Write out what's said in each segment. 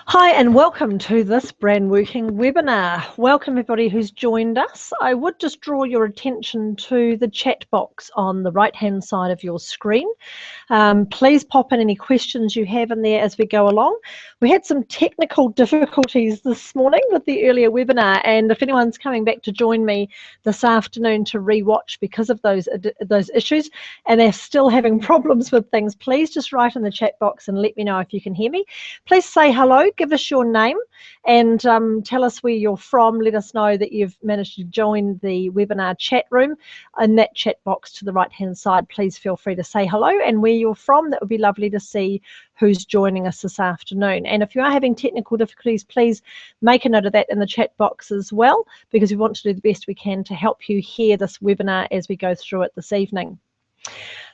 Hi and welcome to this Brandworking webinar. Welcome everybody who's joined us. I would just draw your attention to the chat box on the right hand side of your screen. Please pop in any questions you have in there as we go along. We had some technical difficulties this morning with the earlier webinar, and if anyone's coming back to join me this afternoon to re-watch because of those issues and they're still having problems with things, please just write in the chat box and let me know if you can hear me. Please say hello, give us your name and tell us where you're from. Let us know that you've managed to join the webinar chat room. In that chat box to the right hand side, please feel free to say hello and where you're from. That would be lovely to see who's joining us this afternoon. And if you are having technical difficulties, please make a note of that in the chat box as well, because we want to do the best we can to help you hear this webinar as we go through it this evening.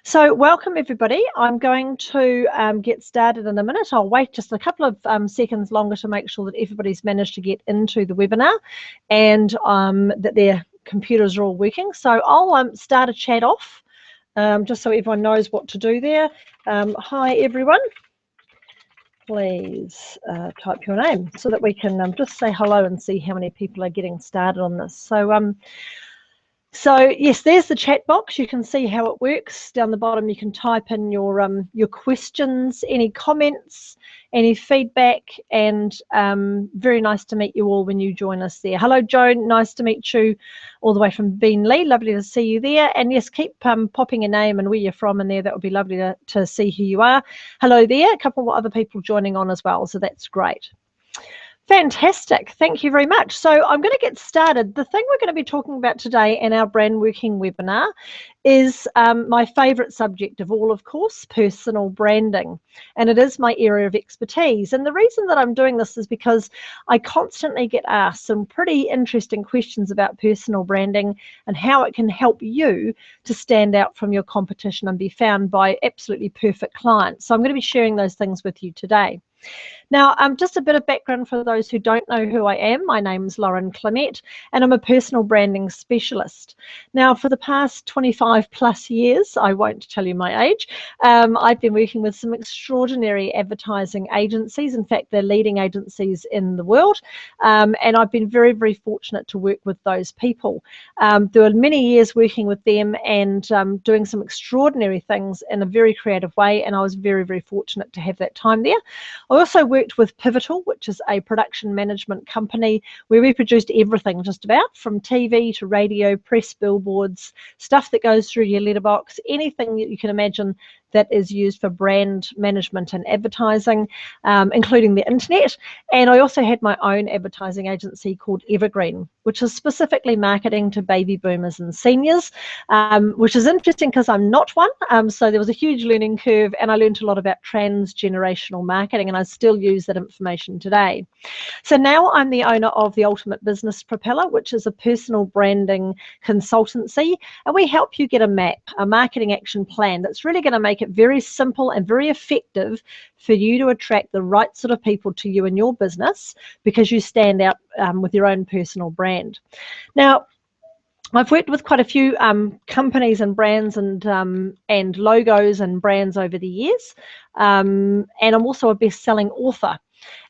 So welcome everybody. I'm going to get started in a minute. I'll wait just a couple of seconds longer to make sure that everybody's managed to get into the webinar and that their computers are all working. So I'll start a chat off just so everyone knows what to do there. Hi everyone. Please type your name so that we can just say hello and see how many people are getting started on this. So yes, there's the chat box. You can see how it works. Down the bottom, you can type in your questions, any comments, any feedback, and very nice to meet you all when you join us there. Hello, Joan. Nice to meet you all the way from Beenleigh. Lovely to see you there. And yes, keep popping your name and where you're from in there. That would be lovely to see who you are. Hello there. A couple of other people joining on as well, so that's great. Fantastic, thank you very much. So I'm going to get started. The thing we're going to be talking about today in our Brandworking webinar is my favourite subject of all, of course, personal branding. And it is my area of expertise. And the reason that I'm doing this is because I constantly get asked some pretty interesting questions about personal branding and how it can help you to stand out from your competition and be found by absolutely perfect clients. So I'm going to be sharing those things with you today. Now, just a bit of background for those who don't know who I am. My name's Lauren Clement, and I'm a personal branding specialist. Now, for the past 25 plus years, I won't tell you my age, I've been working with some extraordinary advertising agencies. In fact, they're leading agencies in the world, and I've been very, very fortunate to work with those people. There were many years working with them and doing some extraordinary things in a very creative way, and I was very, very fortunate to have that time there. I also worked with Pivotal, which is a production management company where we produced everything just about, from TV to radio, press, billboards, stuff that goes through your letterbox, anything that you can imagine that is used for brand management and advertising, including the internet. And I also had my own advertising agency called Evergreen, which is specifically marketing to baby boomers and seniors, which is interesting because I'm not one. So there was a huge learning curve, and I learned a lot about transgenerational marketing, and I still use that information today. So now I'm the owner of the Ultimate Business Propeller, which is a personal branding consultancy, and we help you get a map, a marketing action plan that's really going to make it very simple and very effective for you to attract the right sort of people to you and your business, because you stand out with your own personal brand. Now, I've worked with quite a few companies and brands and logos and brands over the years, and I'm also a best-selling author.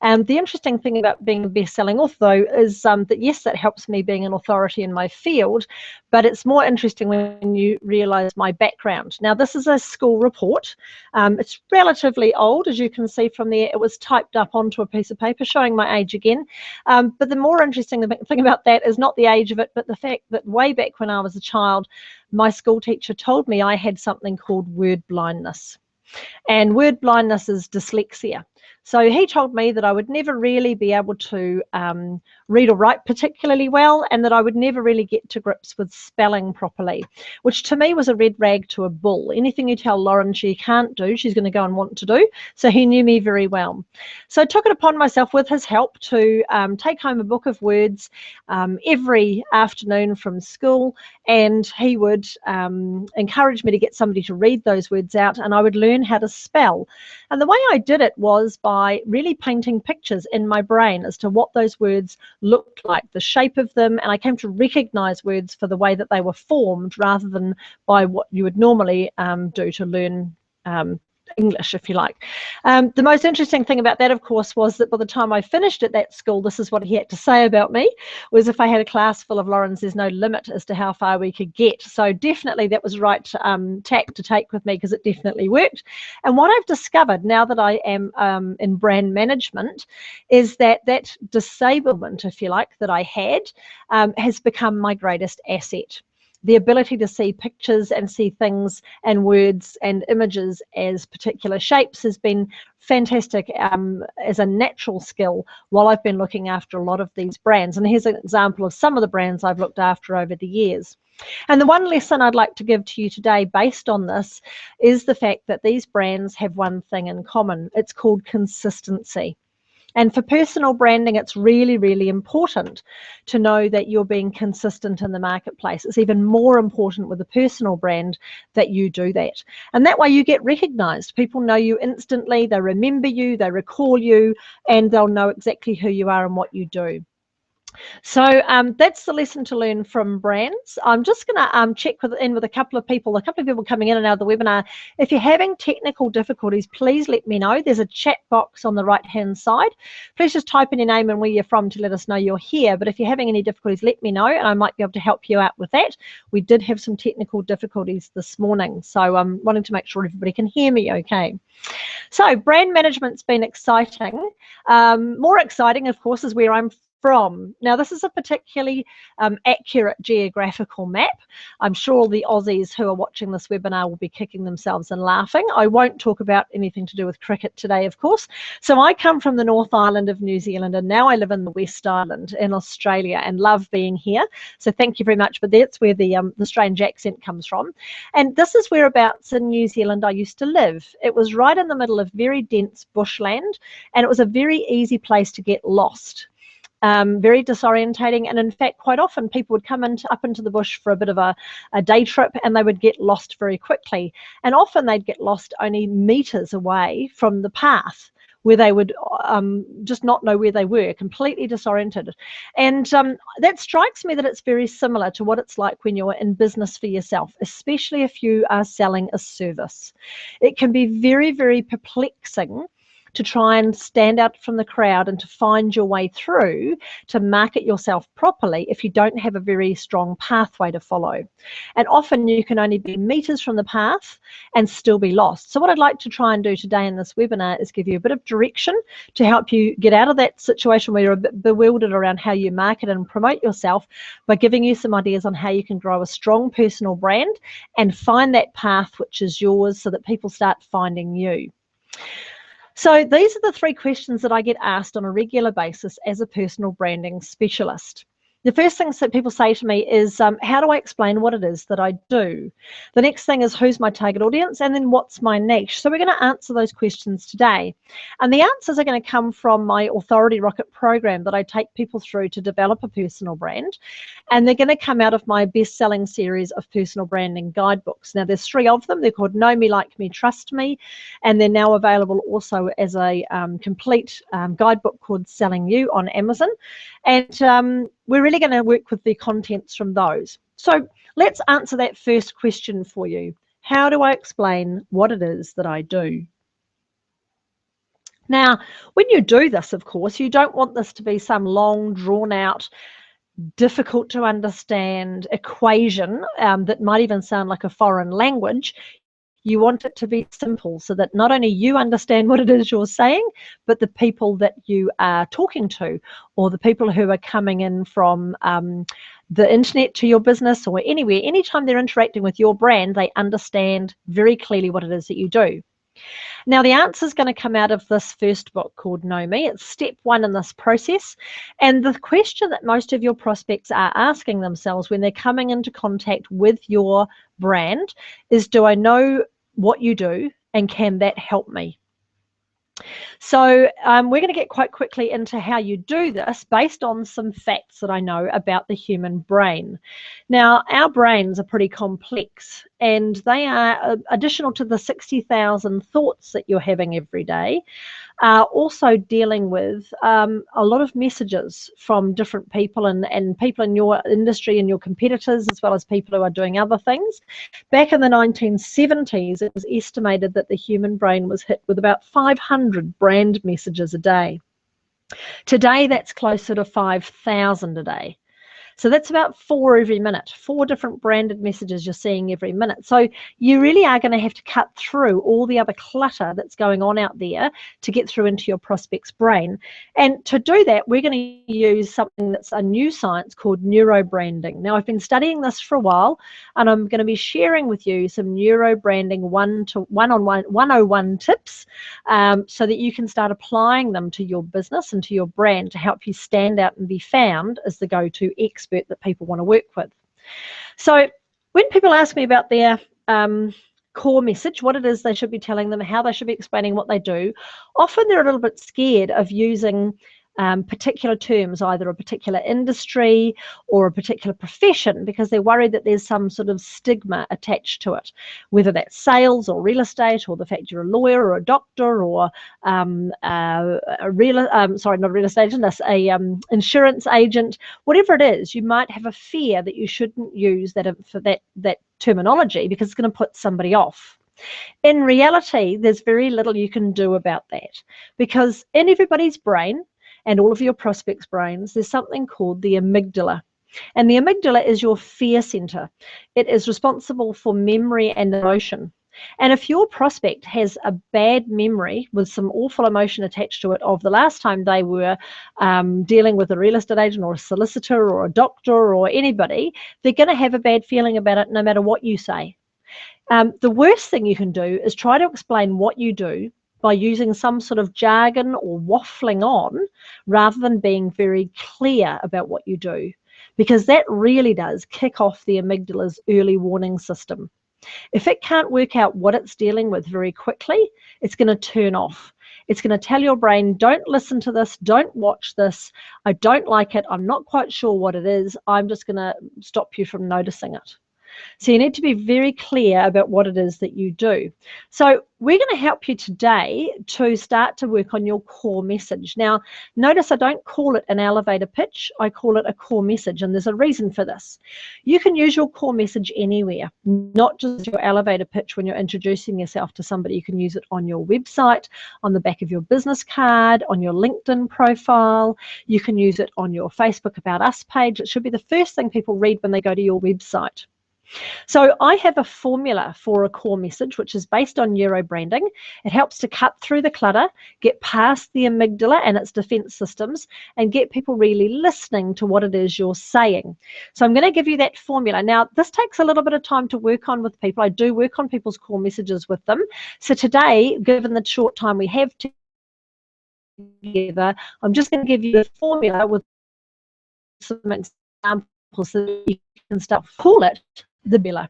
And the interesting thing about being a best-selling author, though, is that yes, that helps me being an authority in my field, but it's more interesting when you realise my background. Now, this is a school report. It's relatively old, as you can see from there. It was typed up onto a piece of paper, showing my age again. But the more interesting thing about that is not the age of it, but the fact that way back when I was a child, my school teacher told me I had something called word blindness. And word blindness is dyslexia. So he told me that I would never really be able to read or write particularly well, and that I would never really get to grips with spelling properly, which to me was a red rag to a bull. Anything you tell Lauren she can't do, she's going to go and want to do. So he knew me very well. So I took it upon myself, with his help, to take home a book of words every afternoon from school, and he would encourage me to get somebody to read those words out, and I would learn how to spell. And the way I did it was by really painting pictures in my brain as to what those words looked like, the shape of them, and I came to recognize words for the way that they were formed rather than by what you would normally do to learn English, if you like. The most interesting thing about that, of course, was that by the time I finished at that school, this is what he had to say about me, was if I had a class full of Laurens, there's no limit as to how far we could get. So definitely that was right tack to take with me, because it definitely worked. And what I've discovered now that I am in brand management is that that disablement, if you like, that I had has become my greatest asset. The ability to see pictures and see things and words and images as particular shapes has been fantastic as a natural skill while I've been looking after a lot of these brands. And here's an example of some of the brands I've looked after over the years. And the one lesson I'd like to give to you today based on this is the fact that these brands have one thing in common. It's called consistency. And for personal branding, it's really, really important to know that you're being consistent in the marketplace. It's even more important with a personal brand that you do that. And that way you get recognized. People know you instantly, they remember you, they recall you, and they'll know exactly who you are and what you do. So that's the lesson to learn from brands. I'm just going to check in with a couple of people coming in and out of the webinar. If you're having technical difficulties, please let me know. There's a chat box on the right-hand side. Please just type in your name and where you're from to let us know you're here. But if you're having any difficulties, let me know, and I might be able to help you out with that. We did have some technical difficulties this morning, so I'm wanting to make sure everybody can hear me okay. So brand management's been exciting. More exciting, of course, is where I'm from. Now, this is a particularly accurate geographical map. I'm sure all the Aussies who are watching this webinar will be kicking themselves and laughing. I won't talk about anything to do with cricket today, of course. So I come from the North Island of New Zealand, and now I live in the West Island in Australia and love being here. So thank you very much. But that's where the strange accent comes from. And this is whereabouts in New Zealand I used to live. It was right in the middle of very dense bushland, and it was a very easy place to get lost. Very disorientating, and in fact quite often people would come up into the bush for a bit of a day trip, and they would get lost very quickly, and often they'd get lost only meters away from the path, where they would just not know where they were, completely disoriented. And that strikes me that it's very similar to what it's like when you're in business for yourself, especially if you are selling a service. It can be very, very perplexing to try and stand out from the crowd and to find your way through to market yourself properly if you don't have a very strong pathway to follow. And often you can only be meters from the path and still be lost. So what I'd like to try and do today in this webinar is give you a bit of direction to help you get out of that situation where you're a bit bewildered around how you market and promote yourself, by giving you some ideas on how you can grow a strong personal brand and find that path which is yours, so that people start finding you. So these are the three questions that I get asked on a regular basis as a personal branding specialist. The first thing that people say to me is, how do I explain what it is that I do? The next thing is, who's my target audience? And then what's my niche? So we're going to answer those questions today. And the answers are going to come from my Authority Rocket program that I take people through to develop a personal brand. And they're going to come out of my best-selling series of personal branding guidebooks. Now, there's 3 of them. They're called Know Me, Like Me, Trust Me. And they're now available also as a complete guidebook called Selling You on Amazon. And we're really going to work with the contents from those. So let's answer that first question for you. How do I explain what it is that I do? Now, when you do this, of course, you don't want this to be some long, drawn-out, difficult to understand equation that might even sound like a foreign language. You want it to be simple, so that not only you understand what it is you're saying, but the people that you are talking to, or the people who are coming in from the internet to your business or anywhere, anytime they're interacting with your brand, they understand very clearly what it is that you do. Now, the answer is going to come out of this first book called Know Me. It's step 1 in this process. And the question that most of your prospects are asking themselves when they're coming into contact with your brand is, do I know what you do, and can that help me? So we're going to get quite quickly into how you do this based on some facts that I know about the human brain. Now, our brains are pretty complex, and they are additional to the 60,000 thoughts that you're having every day, are also dealing with a lot of messages from different people and people in your industry and your competitors, as well as people who are doing other things. Back in the 1970s, it was estimated that the human brain was hit with about 500 brand messages a day. Today, that's closer to 5,000 a day. So that's about 4 every minute, 4 different branded messages you're seeing every minute. So you really are going to have to cut through all the other clutter that's going on out there to get through into your prospect's brain. And to do that, we're going to use something that's a new science called neurobranding. Now, I've been studying this for a while, and I'm going to be sharing with you some neurobranding one-on-one 101 tips so that you can start applying them to your business and to your brand to help you stand out and be found as the go-to expert that people want to work with. So when people ask me about their core message, what it is they should be telling them, how they should be explaining what they do, often they're a little bit scared of using particular terms, either a particular industry or a particular profession, because they're worried that there's some sort of stigma attached to it, whether that's sales or real estate, or the fact you're a lawyer or a doctor or insurance agent. Whatever it is, you might have a fear that you shouldn't use that terminology because it's going to put somebody off. In reality, there's very little you can do about that, because in everybody's brain, and all of your prospects' brains, there's something called the amygdala. And the amygdala is your fear center. It is responsible for memory and emotion. And if your prospect has a bad memory with some awful emotion attached to it of the last time they were dealing with a real estate agent or a solicitor or a doctor or anybody, they're going to have a bad feeling about it no matter what you say. The worst thing you can do is try to explain what you do by using some sort of jargon or waffling on, rather than being very clear about what you do, because that really does kick off the amygdala's early warning system. If it can't work out what it's dealing with very quickly, it's going to turn off. It's going to tell your brain, don't listen to this, don't watch this, I don't like it, I'm not quite sure what it is, I'm just going to stop you from noticing it. So you need to be very clear about what it is that you do. So we're going to help you today to start to work on your core message. Now, notice I don't call it an elevator pitch, I call it a core message, and there's a reason for this. You can use your core message anywhere, not just your elevator pitch when you're introducing yourself to somebody. You can use it on your website, on the back of your business card, on your LinkedIn profile. You can use it on your Facebook About Us page. It should be the first thing people read when they go to your website. So I have a formula for a core message, which is based on neurobranding. It helps to cut through the clutter, get past the amygdala and its defense systems, and get people really listening to what it is you're saying. So I'm going to give you that formula. Now, this takes a little bit of time to work on with people. I do work on people's core messages with them. So today, given the short time we have together, I'm just going to give you the formula with some examples so that you can start. Call it the Bella.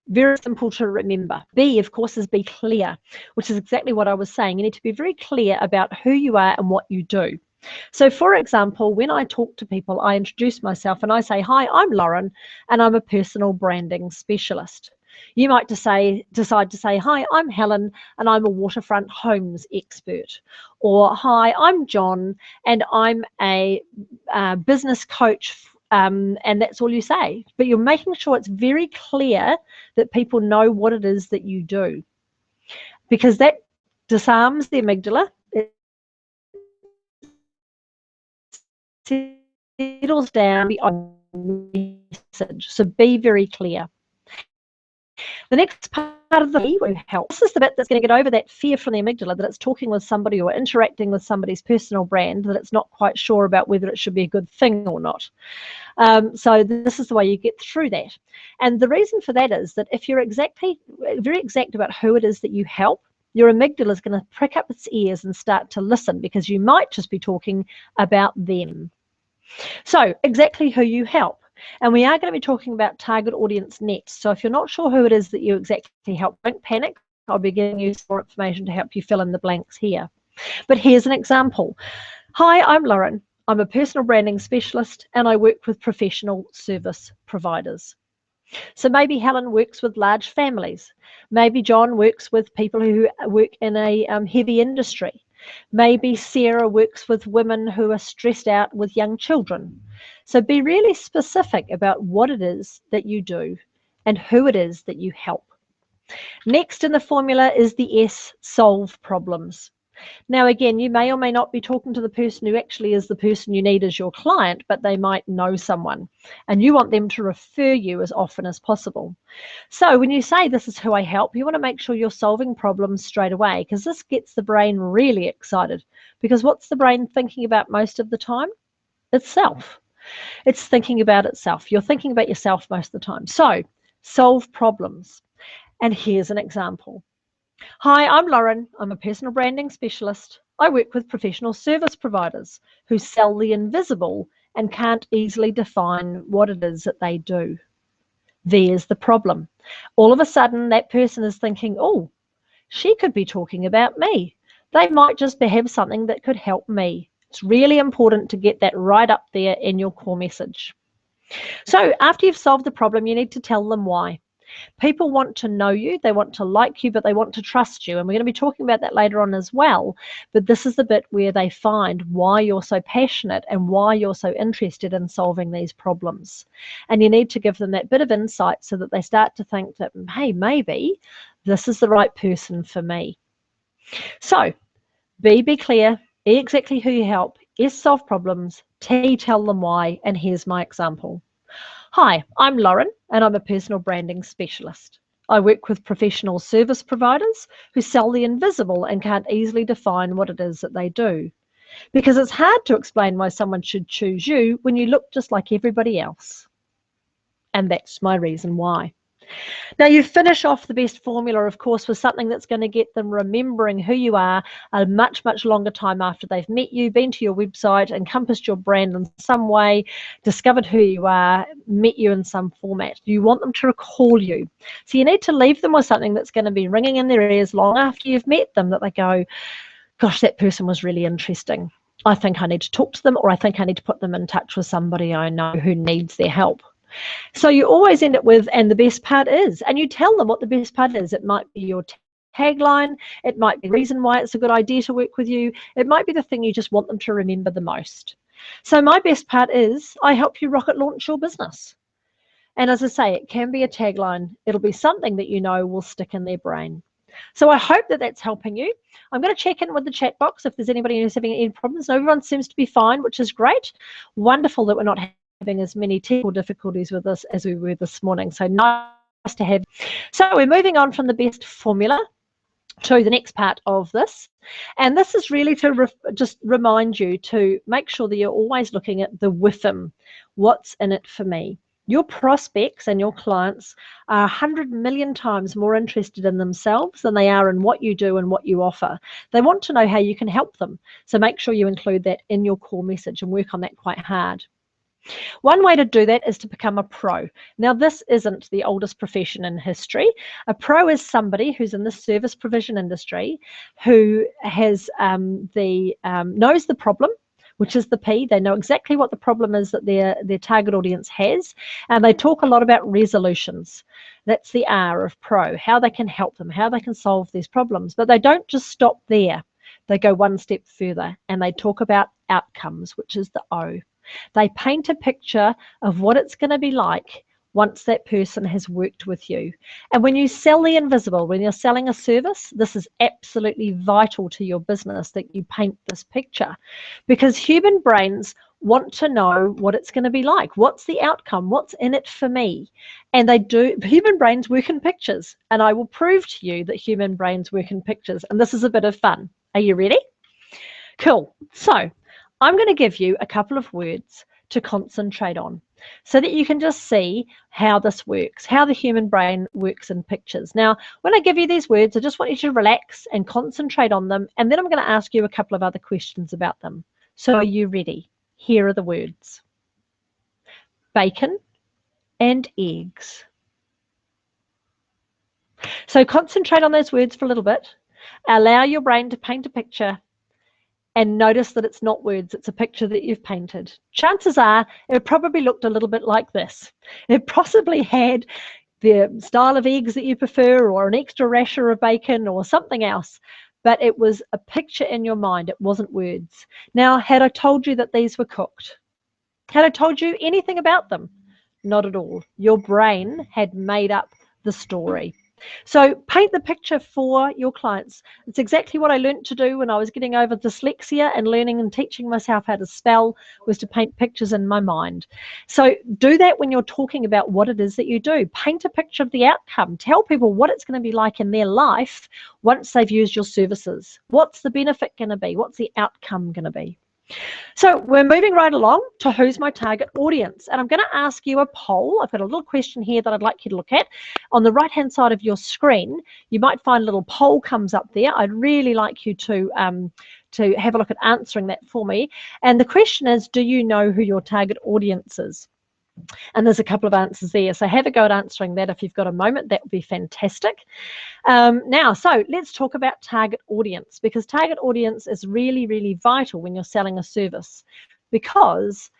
Very simple to remember. B, of course, is be clear, which is exactly what I was saying. You need to be very clear about who you are and what you do. So, for example, when I talk to people, I introduce myself and I say, hi, I'm Lauren, and I'm a personal branding specialist. You might decide to say, hi, I'm Helen, and I'm a waterfront homes expert. Or, hi, I'm John, and I'm a business coach, and that's all you say. But you're making sure it's very clear that people know what it is that you do, because that disarms the amygdala. It settles down the message. So be very clear. The next part of the we help. This is the bit that's going to get over that fear from the amygdala that it's talking with somebody or interacting with somebody's personal brand, that it's not quite sure about whether it should be a good thing or not. So this is the way you get through that. And the reason for that is that if you're very exact about who it is that you help, your amygdala is going to prick up its ears and start to listen, because you might just be talking about them. So exactly who you help. And we are going to be talking about target audience next. So if you're not sure who it is that you exactly help, don't panic. I'll be giving you some more information to help you fill in the blanks here. But here's an example. Hi, I'm Lauren. I'm a personal branding specialist and I work with professional service providers. So maybe Helen works with large families. Maybe John works with people who work in a heavy industry. Maybe Sarah works with women who are stressed out with young children. So be really specific about what it is that you do and who it is that you help. Next in the formula is the S, solve problems. Now, again, you may or may not be talking to the person who actually is the person you need as your client, but they might know someone, and you want them to refer you as often as possible. So when you say this is who I help, you want to make sure you're solving problems straight away, because this gets the brain really excited. Because what's the brain thinking about most of the time? Itself. It's thinking about itself. You're thinking about yourself most of the time. So solve problems. And here's an example. Hi, I'm Lauren. I'm a personal branding specialist. I work with professional service providers who sell the invisible and can't easily define what it is that they do. There's the problem. All of a sudden, that person is thinking, oh, she could be talking about me. They might just have something that could help me. It's really important to get that right up there in your core message. So after you've solved the problem, you need to tell them why. People want to know you, they want to like you, but they want to trust you. And we're going to be talking about that later on as well. But this is the bit where they find why you're so passionate and why you're so interested in solving these problems. And you need to give them that bit of insight so that they start to think that, hey, maybe this is the right person for me. So be clear, E, exactly who you help, S, solve problems, T, tell them why. And here's my example. Hi, I'm Lauren, and I'm a personal branding specialist. I work with professional service providers who sell the invisible and can't easily define what it is that they do. Because it's hard to explain why someone should choose you when you look just like everybody else. And that's my reason why. Now, you finish off the best formula, of course, with something that's going to get them remembering who you are a much, much longer time after they've met you, been to your website, encompassed your brand in some way, discovered who you are, met you in some format. You want them to recall you. So you need to leave them with something that's going to be ringing in their ears long after you've met them, that they go, gosh, that person was really interesting. I think I need to talk to them, or I think I need to put them in touch with somebody I know who needs their help. So you always end it with, and the best part is, and you tell them what the best part is. It might be your tagline. It might be the reason why it's a good idea to work with you. It might be the thing you just want them to remember the most. So my best part is I help you rocket launch your business. And as I say, it can be a tagline. It'll be something that you know will stick in their brain. So I hope that that's helping you. I'm going to check in with the chat box if there's anybody who's having any problems. Everyone seems to be fine, which is great. Wonderful that we're not having as many technical difficulties with this as we were this morning. So nice to have. So we're moving on from the best formula to the next part of this. And this is really to just remind you to make sure that you're always looking at the WIFM. What's in it for me? Your prospects and your clients are 100 million times more interested in themselves than they are in what you do and what you offer. They want to know how you can help them. So make sure you include that in your core message and work on that quite hard. One way to do that is to become a pro. Now, this isn't the oldest profession in history. A pro is somebody who's in the service provision industry who has knows the problem, which is the P. They know exactly what the problem is that their target audience has, and they talk a lot about resolutions. That's the R of pro, how they can help them, how they can solve these problems. But they don't just stop there. They go one step further, and they talk about outcomes, which is the O. They paint a picture of what it's going to be like once that person has worked with you. And when you sell the invisible, when you're selling a service, this is absolutely vital to your business that you paint this picture, because human brains want to know what it's going to be like. What's the outcome? What's in it for me? And they do. Human brains work in pictures, and I will prove to you that human brains work in pictures. And this is a bit of fun. Are you ready? Cool. So I'm going to give you a couple of words to concentrate on so that you can just see how this works, how the human brain works in pictures. Now, when I give you these words, I just want you to relax and concentrate on them, and then I'm going to ask you a couple of other questions about them. So are you ready? Here are the words. Bacon and eggs. So concentrate on those words for a little bit. Allow your brain to paint a picture, and notice that it's not words, it's a picture that you've painted. Chances are it probably looked a little bit like this. It possibly had the style of eggs that you prefer, or an extra rasher of bacon, or something else. But it was a picture in your mind. It wasn't words. Now, had I told you that these were cooked? Had I told you anything about them? Not at all. Your brain had made up the story. So paint the picture for your clients. It's exactly what I learned to do when I was getting over dyslexia and learning and teaching myself how to spell, was to paint pictures in my mind. So do that when you're talking about what it is that you do. Paint a picture of the outcome. Tell people what it's going to be like in their life once they've used your services. What's the benefit going to be? What's the outcome going to be? So we're moving right along to who's my target audience. And I'm going to ask you a poll. I've got a little question here that I'd like you to look at. On the right-hand side of your screen, you might find a little poll comes up there. I'd really like you to have a look at answering that for me. And the question is, do you know who your target audience is? And there's a couple of answers there. So have a go at answering that if you've got a moment. That would be fantastic. Now, so let's talk about target audience, because target audience is really, really vital when you're selling a service, because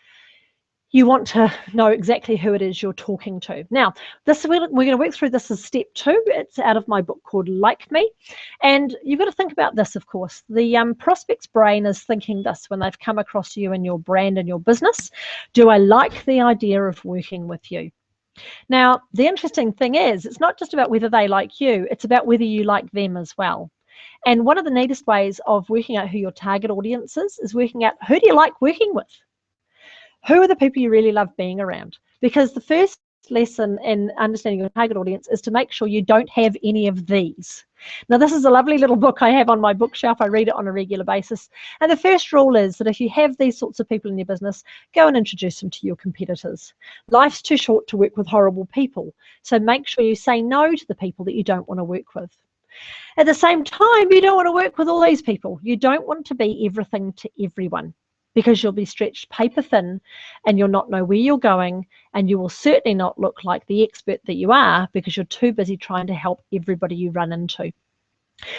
you want to know exactly who it is you're talking to. Now, we're going to work through this as step 2. It's out of my book called Like Me. And you've got to think about this, of course. The prospect's brain is thinking this when they've come across you and your brand and your business. Do I like the idea of working with you? Now, the interesting thing is, it's not just about whether they like you, it's about whether you like them as well. And one of the neatest ways of working out who your target audience is working out, who do you like working with? Who are the people you really love being around? Because the first lesson in understanding your target audience is to make sure you don't have any of these. Now, this is a lovely little book I have on my bookshelf. I read it on a regular basis. And the first rule is that if you have these sorts of people in your business, go and introduce them to your competitors. Life's too short to work with horrible people. So make sure you say no to the people that you don't want to work with. At the same time, you don't want to work with all these people. You don't want to be everything to everyone, because you'll be stretched paper thin and you'll not know where you're going, and you will certainly not look like the expert that you are, because you're too busy trying to help everybody you run into.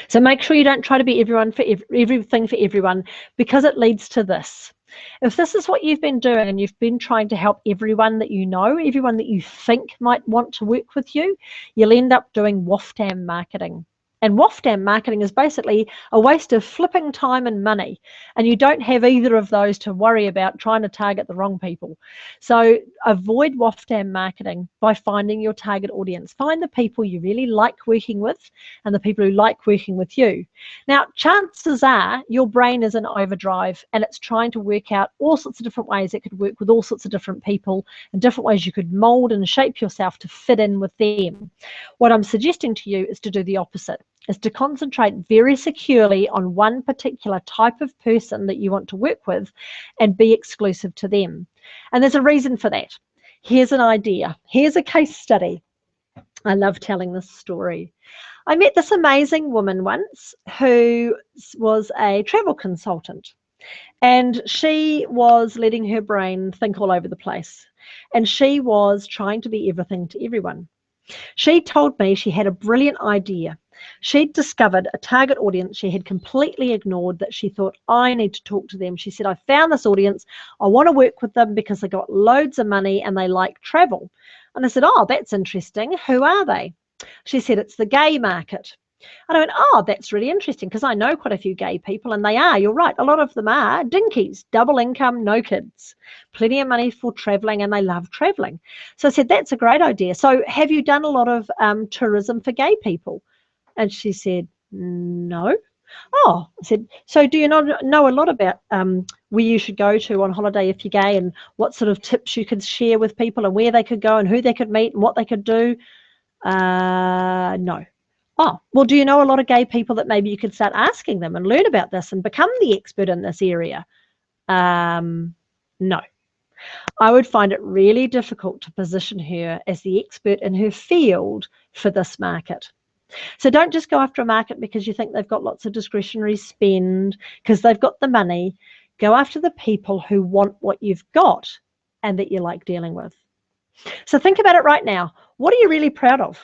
So make sure you don't try to be everyone for everything for everyone, because it leads to this. If this is what you've been doing and you've been trying to help everyone that you know, everyone that you think might want to work with you, you'll end up doing waft-am marketing. And waft-am marketing is basically a waste of flipping time and money. And you don't have either of those to worry about trying to target the wrong people. So avoid waft-am marketing by finding your target audience. Find the people you really like working with and the people who like working with you. Now, chances are your brain is in overdrive and it's trying to work out all sorts of different ways it could work with all sorts of different people, and different ways you could mold and shape yourself to fit in with them. What I'm suggesting to you is to do the opposite. Is to concentrate very securely on one particular type of person that you want to work with and be exclusive to them. And there's a reason for that. Here's an idea. Here's a case study. I love telling this story. I met this amazing woman once who was a travel consultant, and she was letting her brain think all over the place, and she was trying to be everything to everyone. She told me she had a brilliant idea. She'd discovered a target audience she had completely ignored, that she thought, I need to talk to them. She said, I found this audience. I want to work with them because they got loads of money and they like travel. And I said, oh, that's interesting. Who are they? She said, it's the gay market. And I went, oh, that's really interesting, because I know quite a few gay people, and they are, you're right, a lot of them are dinkies, double income, no kids, plenty of money for traveling, and they love traveling. So I said, that's a great idea. So have you done a lot of tourism for gay people? And she said, no. Oh, I said, so do you not know a lot about where you should go to on holiday if you're gay, and what sort of tips you could share with people, and where they could go and who they could meet and what they could do? No. Oh, well, do you know a lot of gay people that maybe you could start asking them and learn about this and become the expert in this area? No. I would find it really difficult to position her as the expert in her field for this market. So don't just go after a market because you think they've got lots of discretionary spend, because they've got the money. Go after the people who want what you've got and that you like dealing with. So think about it right now. What are you really proud of?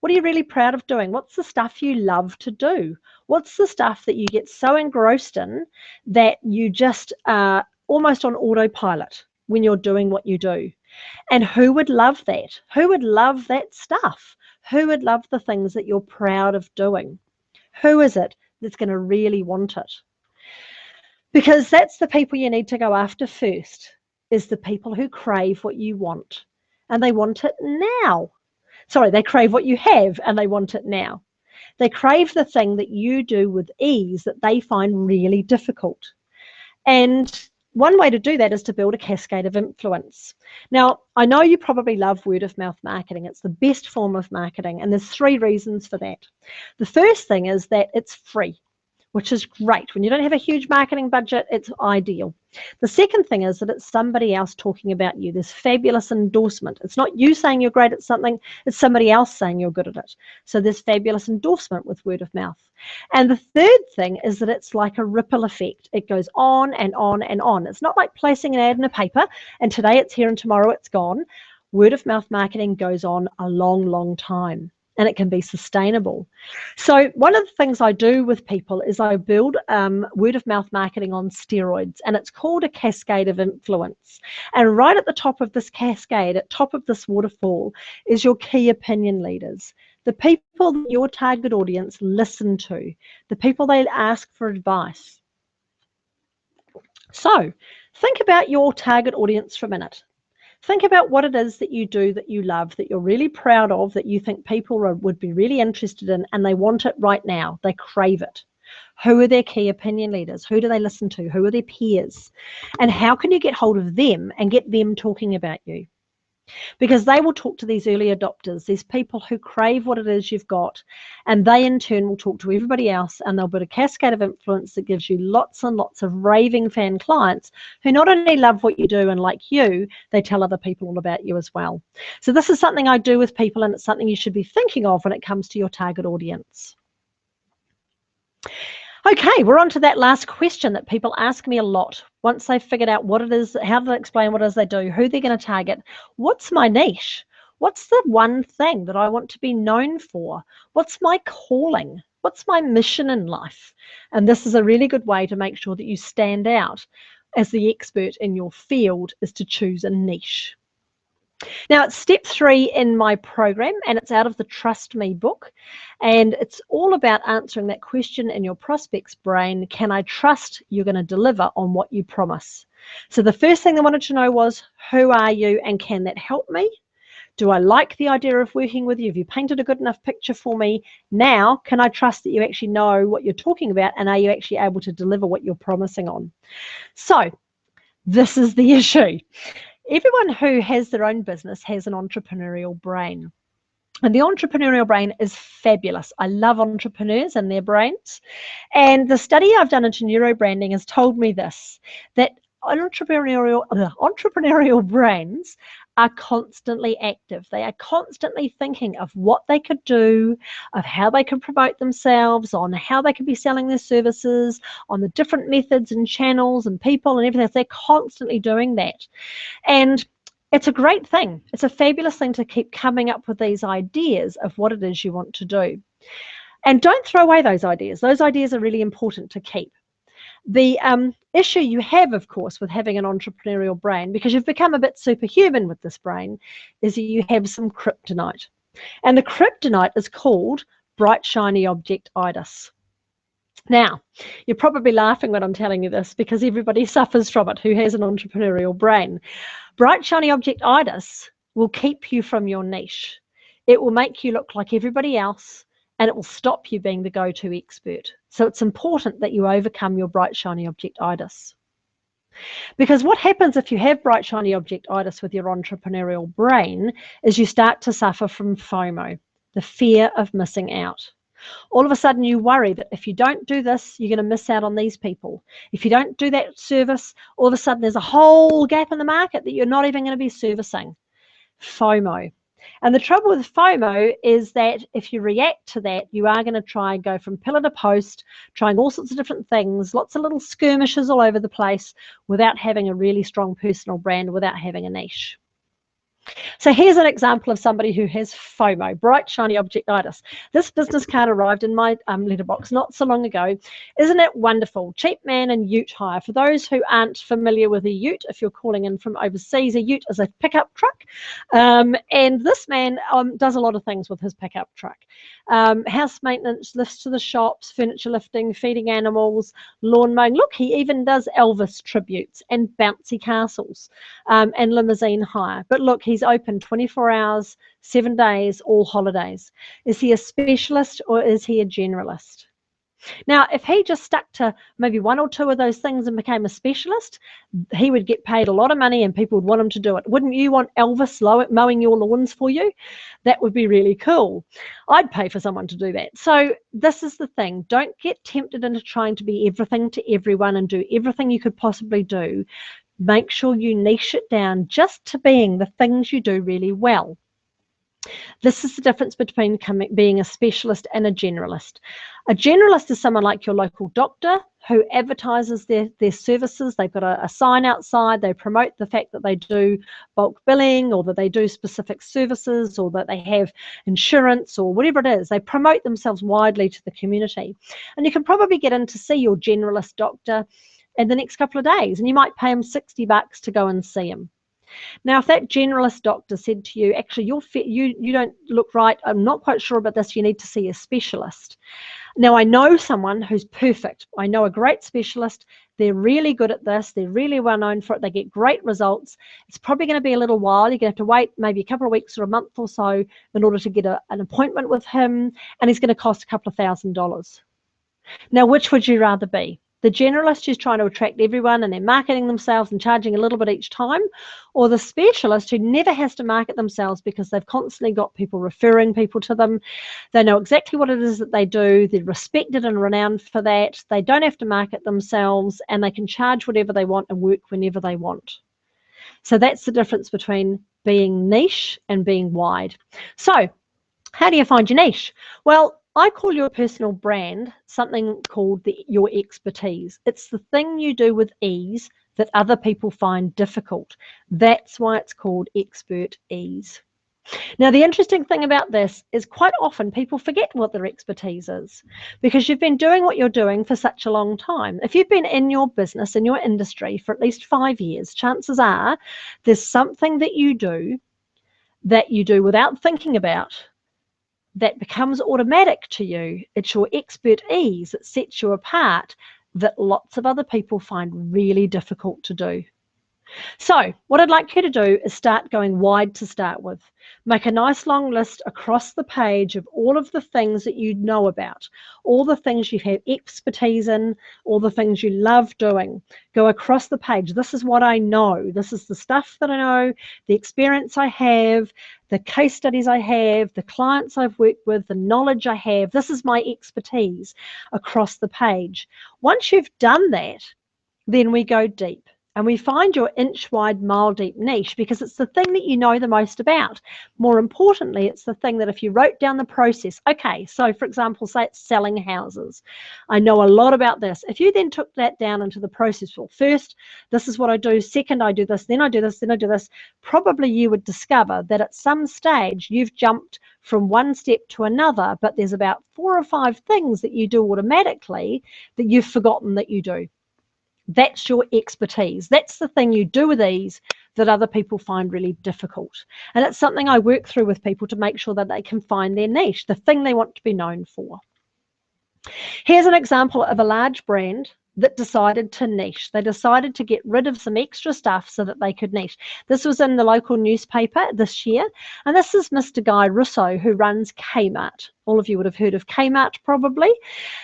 What are you really proud of doing? What's the stuff you love to do? What's the stuff that you get so engrossed in that you just are almost on autopilot when you're doing what you do? And who would love that? Who would love that stuff? Who would love the things that you're proud of doing? Who is it that's going to really want it? Because that's the people you need to go after first, is the people who crave what you want. And they want it now. Sorry, they crave what you have and they want it now. They crave the thing that you do with ease that they find really difficult. And one way to do that is to build a cascade of influence. Now, I know you probably love word of mouth marketing. It's the best form of marketing, and there's 3 reasons for that. The first thing is that it's free, which is great. When you don't have a huge marketing budget, it's ideal. The second thing is that it's somebody else talking about you. There's fabulous endorsement. It's not you saying you're great at something, it's somebody else saying you're good at it. So there's fabulous endorsement with word of mouth. And the third thing is that it's like a ripple effect. It goes on and on and on. It's not like placing an ad in a paper and today it's here and tomorrow it's gone. Word of mouth marketing goes on a long, long time. And it can be sustainable. So one of the things I do with people is I build word of mouth marketing on steroids, and it's called a cascade of influence. And right at the top of this cascade, at top of this waterfall, is your key opinion leaders, the people that your target audience listen to, the people they ask for advice. So think about your target audience for a minute. Think about what it is that you do that you love, that you're really proud of, that you think people would be really interested in, and they want it right now. They crave it. Who are their key opinion leaders? Who do they listen to? Who are their peers? And how can you get hold of them and get them talking about you? Because they will talk to these early adopters, these people who crave what it is you've got, and they in turn will talk to everybody else, and they'll build a cascade of influence that gives you lots and lots of raving fan clients who not only love what you do and like you, they tell other people all about you as well. So this is something I do with people, and it's something you should be thinking of when it comes to your target audience. Okay, we're on to that last question that people ask me a lot. Once they've figured out what it is, how to explain what it is they do, who they're going to target, what's my niche? What's the one thing that I want to be known for? What's my calling? What's my mission in life? And this is a really good way to make sure that you stand out as the expert in your field, is to choose a niche. Now, it's step 3 in my program, and it's out of the Trust Me book. And it's all about answering that question in your prospect's brain: can I trust you're going to deliver on what you promise? So the first thing they wanted to know was, who are you and can that help me? Do I like the idea of working with you? Have you painted a good enough picture for me? Now, can I trust that you actually know what you're talking about, and are you actually able to deliver what you're promising on? So this is the issue. Everyone who has their own business has an entrepreneurial brain. And the entrepreneurial brain is fabulous. I love entrepreneurs and their brains. And the study I've done into neurobranding has told me this, that entrepreneurial brains are constantly active. They are constantly thinking of what they could do, of how they could promote themselves, on how they could be selling their services, on the different methods and channels and people and everything. They're constantly doing that. And it's a great thing. It's a fabulous thing to keep coming up with these ideas of what it is you want to do. And don't throw away those ideas. Those ideas are really important to keep. The issue you have, of course, with having an entrepreneurial brain, because you've become a bit superhuman with this brain, is that you have some kryptonite. And the kryptonite is called bright, shiny object-itis. Now, you're probably laughing when I'm telling you this, because everybody suffers from it who has an entrepreneurial brain. Bright, shiny object-itis will keep you from your niche. It will make you look like everybody else, and it will stop you being the go-to expert. So it's important that you overcome your bright, shiny object-itis. Because what happens if you have bright, shiny object-itis with your entrepreneurial brain is you start to suffer from FOMO, the fear of missing out. All of a sudden you worry that if you don't do this, you're going to miss out on these people. If you don't do that service, all of a sudden there's a whole gap in the market that you're not even going to be servicing. FOMO. And the trouble with FOMO is that if you react to that, you are going to try and go from pillar to post, trying all sorts of different things, lots of little skirmishes all over the place, without having a really strong personal brand, without having a niche. So here's an example of somebody who has FOMO, bright, shiny objectitis. This business card arrived in my letterbox not so long ago. Isn't it wonderful? Cheap man and ute hire. For those who aren't familiar with a ute, if you're calling in from overseas, a ute is a pickup truck. And this man does a lot of things with his pickup truck. House maintenance, lifts to the shops, furniture lifting, feeding animals, lawn mowing. Look, he even does Elvis tributes and bouncy castles and limousine hire. But look, he's open 24 hours, 7 days, all holidays. Is he a specialist or is he a generalist? Now, if he just stuck to maybe one or two of those things and became a specialist, he would get paid a lot of money and people would want him to do it. Wouldn't you want Elvis mowing your lawns for you? That would be really cool. I'd pay for someone to do that. So this is the thing. Don't get tempted into trying to be everything to everyone and do everything you could possibly do. Make sure you niche it down just to being the things you do really well. This is the difference between being a specialist and a generalist. A generalist is someone like your local doctor who advertises their services. They've got a sign outside. They promote the fact that they do bulk billing or that they do specific services or that they have insurance or whatever it is. They promote themselves widely to the community. And you can probably get in to see your generalist doctor in the next couple of days, and you might pay him $60 to go and see him. Now, if that generalist doctor said to you, actually, you don't look right, I'm not quite sure about this, you need to see a specialist. Now, I know someone who's perfect. I know a great specialist. They're really good at this. They're really well known for it. They get great results. It's probably going to be a little while. You're going to have to wait maybe a couple of weeks or a month or so in order to get an appointment with him, and he's going to cost a couple of $1,000s. Now, which would you rather be? The generalist who's trying to attract everyone and they're marketing themselves and charging a little bit each time, or the specialist who never has to market themselves because they've constantly got people referring people to them. They know exactly what it is that they do. They're respected and renowned for that. They don't have to market themselves and they can charge whatever they want and work whenever they want. So that's the difference between being niche and being wide. So how do you find your niche? Well, I call your personal brand something called your expertise. It's the thing you do with ease that other people find difficult. That's why it's called expert ease. Now, the interesting thing about this is quite often people forget what their expertise is because you've been doing what you're doing for such a long time. If you've been in your business, in your industry for at least 5 years, chances are there's something that you do without thinking about that becomes automatic to you. It's your expertise that sets you apart that lots of other people find really difficult to do. So what I'd like you to do is start going wide to start with. Make a nice long list across the page of all of the things that you know about, all the things you have expertise in, all the things you love doing. Go across the page. This is what I know. This is the stuff that I know, the experience I have, the case studies I have, the clients I've worked with, the knowledge I have. This is my expertise across the page. Once you've done that, then we go deep. And we find your inch wide, mile deep niche because it's the thing that you know the most about. More importantly, it's the thing that if you wrote down the process, okay, so for example, say it's selling houses. I know a lot about this. If you then took that down into the process, well, first, this is what I do. Second, I do this, then I do this, then I do this. Probably you would discover that at some stage you've jumped from one step to another, but there's about 4 or 5 things that you do automatically that you've forgotten that you do. That's your expertise. That's the thing you do with ease that other people find really difficult. And it's something I work through with people to make sure that they can find their niche, the thing they want to be known for. Here's an example of a large brand that decided to niche. They decided to get rid of some extra stuff so that they could niche. This was in the local newspaper this year. And this is Mr. Guy Russo, who runs Kmart. All of you would have heard of Kmart probably.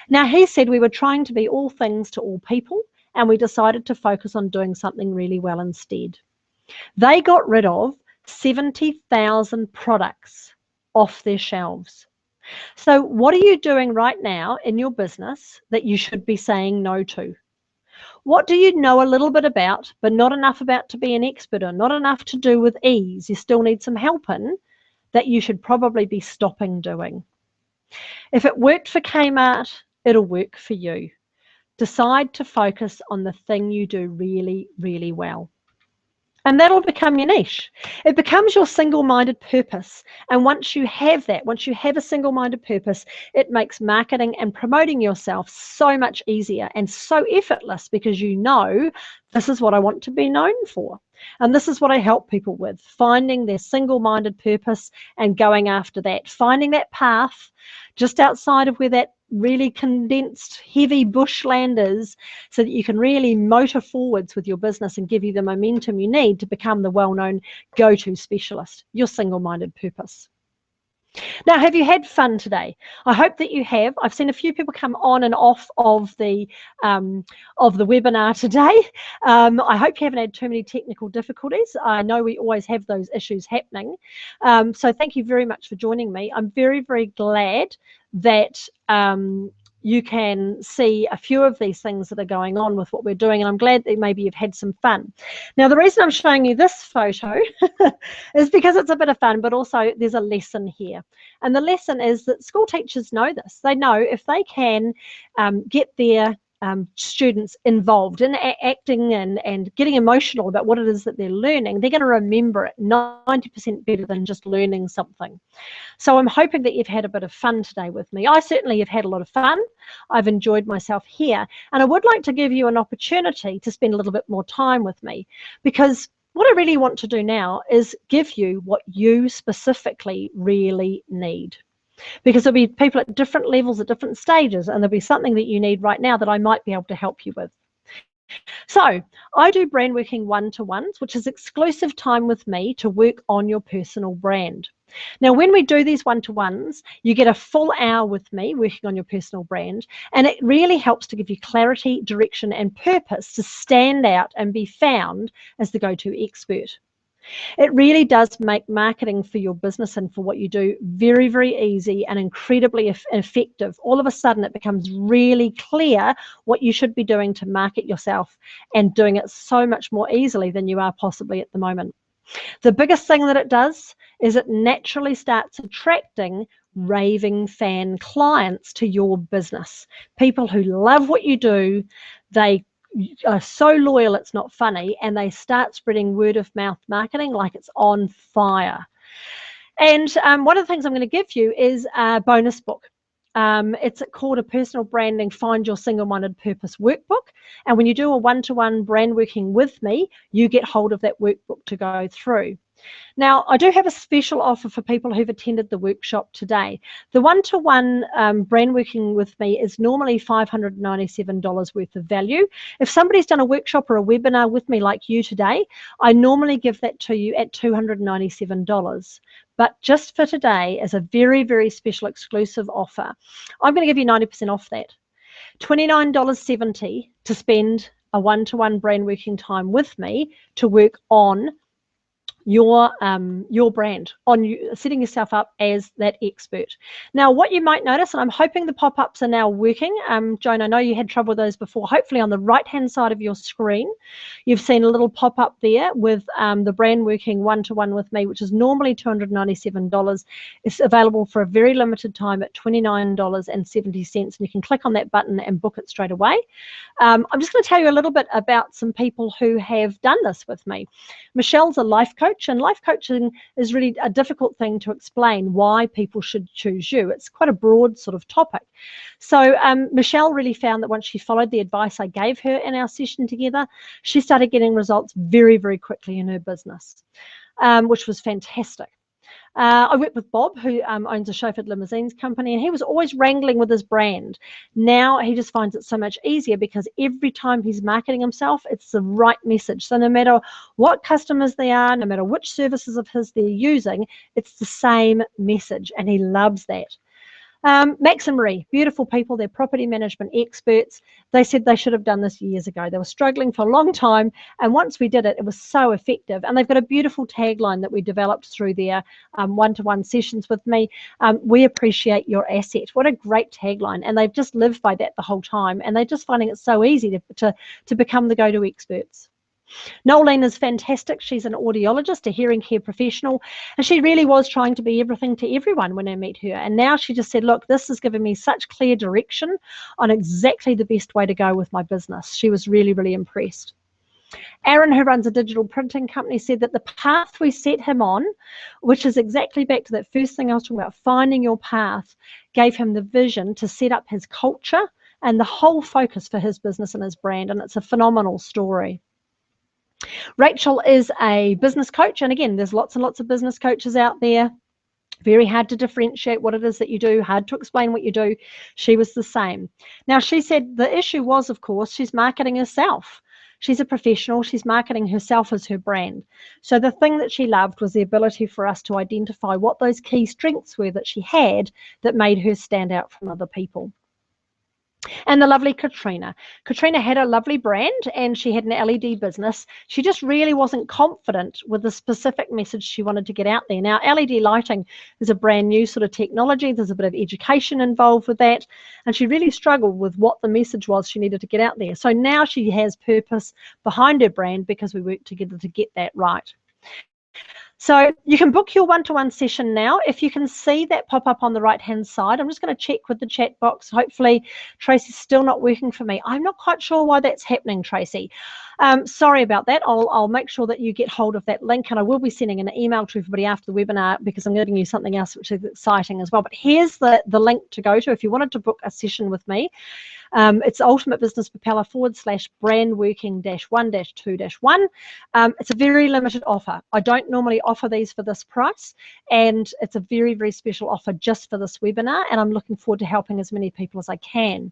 Now, he said we were trying to be all things to all people, and we decided to focus on doing something really well instead. They got rid of 70,000 products off their shelves. So what are you doing right now in your business that you should be saying no to? What do you know a little bit about, but not enough about to be an expert in, not enough to do with ease? You still need some help in that you should probably be stopping doing. If it worked for Kmart, it'll work for you. Decide to focus on the thing you do really, really well. And that'll become your niche. It becomes your single-minded purpose. And once you have that, once you have a single-minded purpose, it makes marketing and promoting yourself so much easier and so effortless, because you know, this is what I want to be known for. And this is what I help people with, finding their single-minded purpose and going after that, finding that path just outside of where that really condensed, heavy bushland is, so that you can really motor forwards with your business and give you the momentum you need to become the well-known go-to specialist, your single-minded purpose. Now, have you had fun today? I hope that you have. I've seen a few people come on and off of the webinar today. I hope you haven't had too many technical difficulties. I know we always have those issues happening. So thank you very much for joining me. I'm very, very glad that you can see a few of these things that are going on with what we're doing, and I'm glad that maybe you've had some fun. Now, the reason I'm showing you this photo is because it's a bit of fun, but also there's a lesson here. And the lesson is that school teachers know this. They know if they can get their students involved in acting and getting emotional about what it is that they're learning, they're going to remember it 90% better than just learning something. So I'm hoping that you've had a bit of fun today with me. I certainly have had a lot of fun. I've enjoyed myself here, and I would like to give you an opportunity to spend a little bit more time with me, because what I really want to do now is give you what you specifically really need. Because there'll be people at different levels, at different stages, and there'll be something that you need right now that I might be able to help you with. So I do brand working one-to-ones, which is exclusive time with me to work on your personal brand. Now, when we do these one-to-ones, you get a full hour with me working on your personal brand, and it really helps to give you clarity, direction, and purpose to stand out and be found as the go-to expert. It really does make marketing for your business and for what you do very, very easy and incredibly effective. All of a sudden, it becomes really clear what you should be doing to market yourself, and doing it so much more easily than you are possibly at the moment. The biggest thing that it does is it naturally starts attracting raving fan clients to your business. People who love what you do, they are so loyal it's not funny, and they start spreading word of mouth marketing like it's on fire. And one of the things I'm going to give you is a bonus book. It's called a Personal Branding Find Your Single-Minded Purpose Workbook. And when you do a one-to-one brand working with me, you get hold of that workbook to go through. Now, I do have a special offer for people who've attended the workshop today. The one-to-one brand working with me is normally $597 worth of value. If somebody's done a workshop or a webinar with me like you today, I normally give that to you at $297. But just for today, as a very, very special exclusive offer, I'm going to give you 90% off that. $29.70 to spend a one-to-one brand working time with me to work on your brand, on you setting yourself up as that expert. Now, what you might notice, and I'm hoping the pop-ups are now working. Joan, I know you had trouble with those before. Hopefully on the right-hand side of your screen, you've seen a little pop-up there with the brand working one-to-one with me, which is normally $297. It's available for a very limited time at $29.70, and you can click on that button and book it straight away. I'm just going to tell you a little bit about some people who have done this with me. Michelle's a life coach, and life coaching is really a difficult thing to explain why people should choose you. It's quite a broad sort of topic. So Michelle really found that once she followed the advice I gave her in our session together, she started getting results very, very quickly in her business, which was fantastic. I worked with Bob, who owns a chauffeured limousines company, and he was always wrangling with his brand. Now he just finds it so much easier, because every time he's marketing himself, it's the right message. So no matter what customers they are, no matter which services of his they're using, it's the same message, and he loves that. Max and Marie, beautiful people. They're property management experts. They said they should have done this years ago. They were struggling for a long time, and once we did it, it was so effective. And they've got a beautiful tagline that we developed through their one-to-one sessions with me. We appreciate your asset. What a great tagline. And they've just lived by that the whole time, and they're just finding it so easy to become the go-to experts. Nolene is fantastic. She's an audiologist, a hearing care professional, and she really was trying to be everything to everyone when I met her. And now she just said, look, this has given me such clear direction on exactly the best way to go with my business. She was really, really impressed. Aaron, who runs a digital printing company, said that the path we set him on, which is exactly back to that first thing I was talking about, finding your path, gave him the vision to set up his culture and the whole focus for his business and his brand. And it's a phenomenal story. Rachel is a business coach. And again, there's lots and lots of business coaches out there. Very hard to differentiate what it is that you do, hard to explain what you do. She was the same. Now, she said the issue was, of course, she's marketing herself. She's a professional. She's marketing herself as her brand. So the thing that she loved was the ability for us to identify what those key strengths were that she had that made her stand out from other people. And the lovely Katrina. Katrina had a lovely brand and she had an LED business. She just really wasn't confident with the specific message she wanted to get out there. Now, LED lighting is a brand new sort of technology. There's a bit of education involved with that. And she really struggled with what the message was she needed to get out there. So now she has purpose behind her brand because we work together to get that right. So you can book your one-to-one session now. If you can see that pop up on the right-hand side, I'm just going to check with the chat box. Hopefully, Tracy's still not working for me. I'm not quite sure why that's happening, Tracy. Sorry about that. I'll make sure that you get hold of that link, and I will be sending an email to everybody after the webinar because I'm giving you something else which is exciting as well. But here's the link to go to if you wanted to book a session with me. It's Ultimate Business Propeller /Brandworking-1-2-1. It's a very limited offer. I don't normally offer these for this price, and it's a very, very special offer just for this webinar, and I'm looking forward to helping as many people as I can.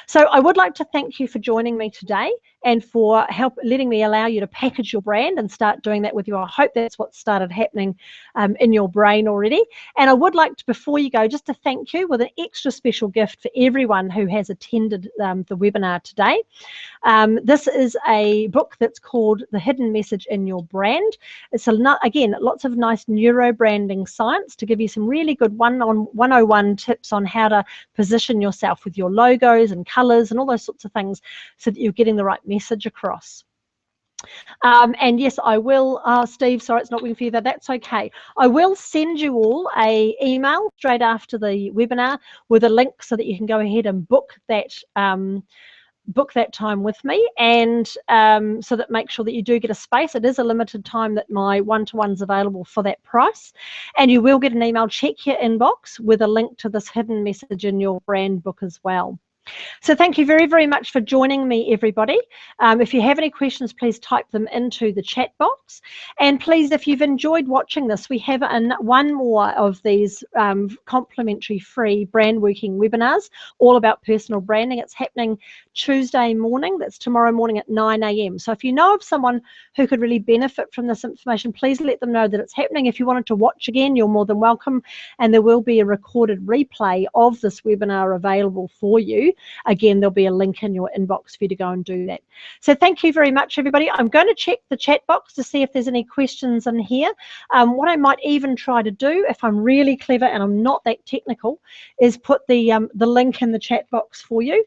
So I would like to thank you for joining me today and for letting me allow you to package your brand and start doing that with you. I hope that's what started happening in your brain already. And I would like to, before you go, just to thank you with an extra special gift for everyone who has attended the webinar today. This is a book that's called The Hidden Message in Your Brand. It's, again, lots of nice neuro branding science to give you some really good 101 tips on how to position yourself with your logos and colors and all those sorts of things so that you're getting the right message across. And yes, I will, Steve, sorry it's not working for you, that's okay. I will send you all a email straight after the webinar with a link so that you can go ahead and book that time with me, and so that make sure that you do get a space. It is a limited time that my one-to-one's available for that price, and you will get an email. Check your inbox with a link to this Hidden Message in Your Brand book as well. So thank you very, very much for joining me, everybody. If you have any questions, please type them into the chat box. And please, if you've enjoyed watching this, we have one more of these complimentary free Brandworking webinars, all about personal branding. It's happening Tuesday morning. That's tomorrow morning at 9 a.m. So if you know of someone who could really benefit from this information, please let them know that it's happening. If you wanted to watch again, you're more than welcome. And there will be a recorded replay of this webinar available for you. Again, there'll be a link in your inbox for you to go and do that. So thank you very much, everybody. I'm going to check the chat box to see if there's any questions in here. What I might even try to do, if I'm really clever and I'm not that technical, is put the link in the chat box for you.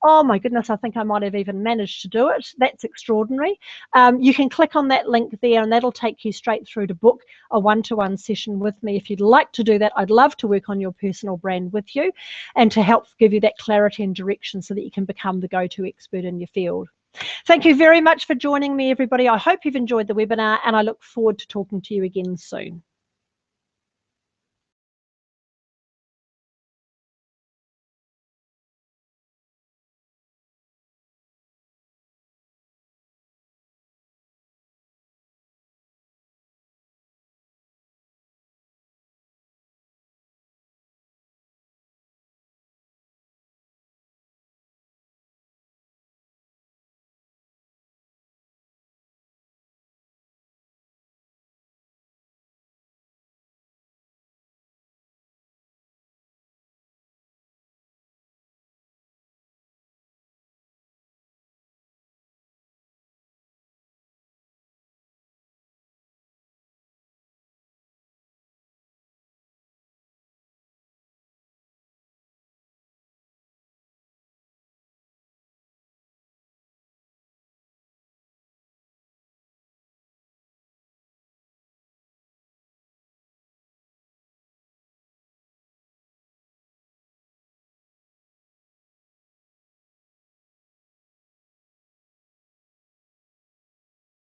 Oh my goodness, I think I might have even managed to do it. That's extraordinary. You can click on that link there and that'll take you straight through to book a one-to-one session with me. If you'd like to do that, I'd love to work on your personal brand with you and to help give you that clarity and direction so that you can become the go-to expert in your field. Thank you very much for joining me, everybody. I hope you've enjoyed the webinar and I look forward to talking to you again soon.